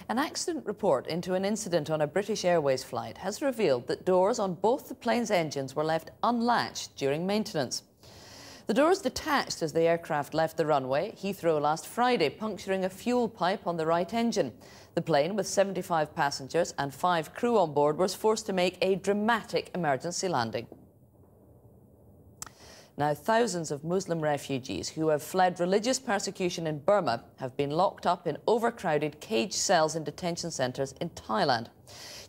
An accident report into an incident on a British Airways flight has revealed that doors on both the plane's engines were left unlatched during maintenance. The doors detached as the aircraft left the runway, Heathrow, last Friday, puncturing a fuel pipe on the right engine. The plane, with 75 passengers and 5 crew on board, was forced to make a dramatic emergency landing. Now, thousands of Muslim refugees who have fled religious persecution in Burma have been locked up in overcrowded cage cells in detention centres in Thailand.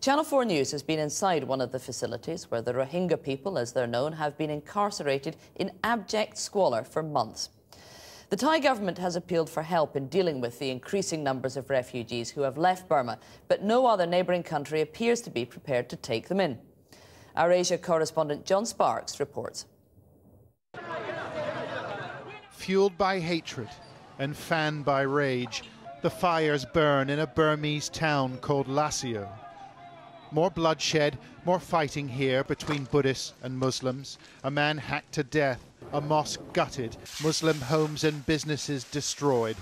Channel 4 News has been inside one of the facilities where the Rohingya people, as they're known, have been incarcerated in abject squalor for months. The Thai government has appealed for help in dealing with the increasing numbers of refugees who have left Burma, but no other neighbouring country appears to be prepared to take them in. Our Asia correspondent John Sparks reports. Fueled by hatred and fanned by rage, the fires burn in a Burmese town called Lasio. More bloodshed, more fighting here between Buddhists and Muslims. A man hacked to death, a mosque gutted, Muslim homes and businesses destroyed,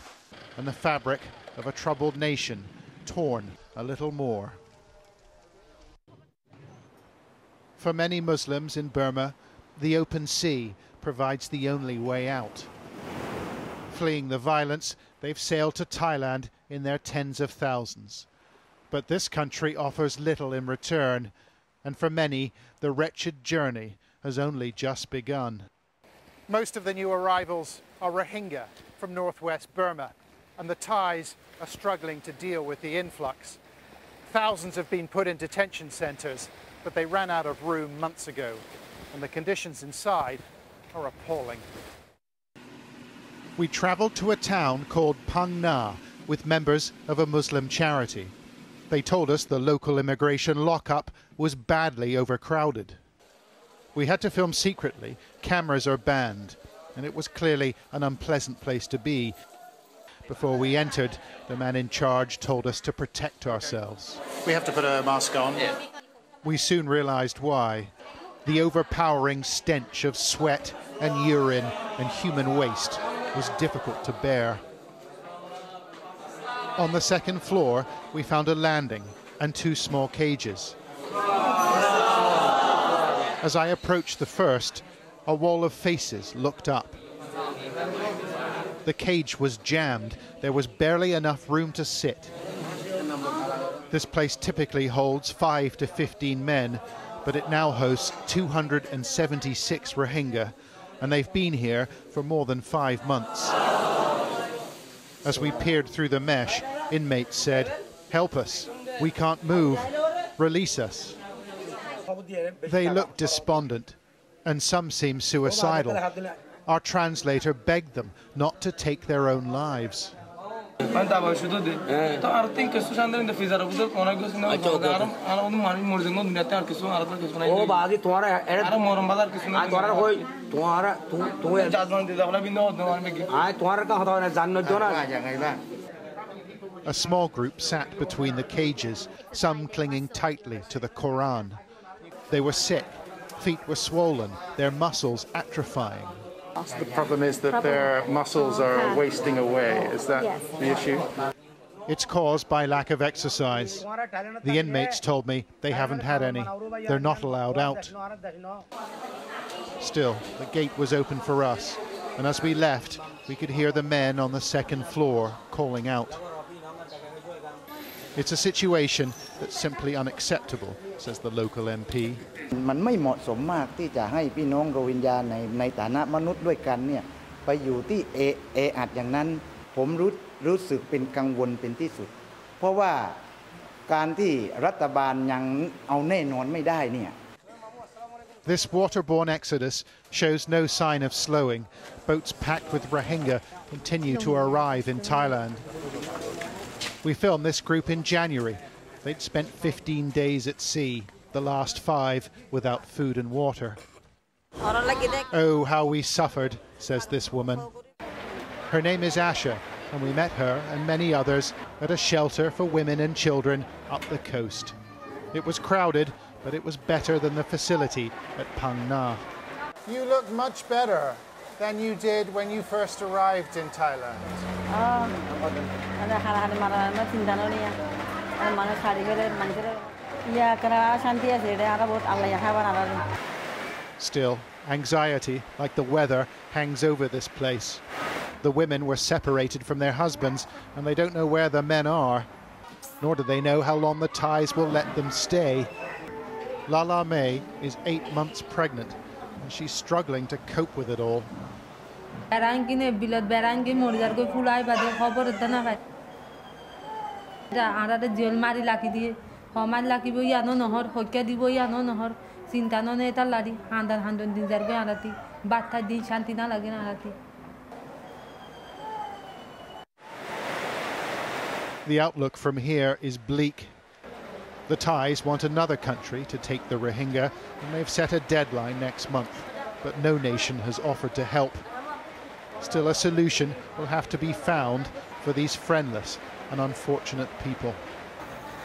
and the fabric of a troubled nation torn a little more. For many Muslims in Burma, the open sea provides the only way out. Fleeing the violence, they've sailed to Thailand in their tens of thousands. But this country offers little in return, and for many, the wretched journey has only just begun. Most of the new arrivals are Rohingya from northwest Burma, and the Thais are struggling to deal with the influx. Thousands have been put in detention centres, but they ran out of room months ago, and the conditions inside are appalling. We travelled to a town called Phang Na with members of a Muslim charity. They told us the local immigration lockup was badly overcrowded. We had to film secretly, cameras are banned, and it was clearly an unpleasant place to be. Before we entered, the man in charge told us to protect ourselves. We have to put a mask on. We soon realised why. The overpowering stench of sweat and urine and human waste was difficult to bear. On the second floor, we found a landing and 2 small cages. As I approached the first, a wall of faces looked up. The cage was jammed. There was barely enough room to sit. This place typically holds 5 to 15 men, but it now hosts 276 Rohingya, and they've been here for more than 5 months. As we peered through the mesh, inmates said, "Help us, we can't move, release us." They looked despondent, and some seemed suicidal. Our translator begged them not to take their own lives. A small group sat between the cages, some clinging tightly to the Quran. They were sick, feet were swollen, their muscles atrophying. The problem is that their muscles are wasting away. Is that the issue? It's caused by lack of exercise. The inmates told me they haven't had any. They're not allowed out. Still, the gate was open for us, and as we left, we could hear the men on the second floor calling out. It's a situation that's simply unacceptable, says the local MP. มันไม่เหมาะสมมากที่จะให้พี่น้องโรฮิงญาในฐานะมนุษย์ด้วยกันเนี่ยไปอยู่ที่แออัดอย่างนั้นผมรู้สึกเป็นกังวลเป็นที่สุดเพราะว่าการที่รัฐบาลยังเอาแน่นอนไม่ได้เนี่ย This waterborne exodus shows no sign of slowing. Boats packed with Rohingya continue to arrive in Thailand. We filmed this group in January. They'd spent 15 days at sea, the last 5 without food and water. Oh, how we suffered, says this woman. Her name is Asha, and we met her and many others at a shelter for women and children up the coast. It was crowded, but it was better than the facility at Phang Na. You look much better. than you did when you first arrived in Thailand. Still, anxiety, like the weather, hangs over this place. The women were separated from their husbands, and they don't know where the men are, nor do they know how long the Thais will let them stay. Lala May is 8 months pregnant, and she's struggling to cope with it all. The outlook from here is bleak. The Thais want another country to take the Rohingya, and they've set a deadline next month, but no nation has offered to help. Still, a solution will have to be found for these friendless and unfortunate people.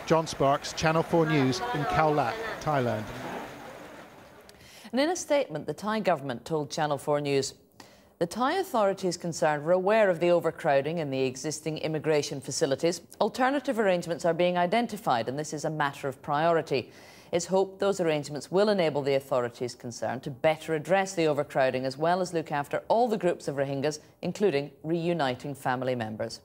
John Sparks, Channel 4 News in Khao Lak, Thailand. And in a statement, the Thai government told Channel 4 News, the Thai authorities concerned were aware of the overcrowding in the existing immigration facilities. Alternative arrangements are being identified, and this is a matter of priority. It's hoped those arrangements will enable the authorities concerned to better address the overcrowding, as well as look after all the groups of Rohingyas, including reuniting family members.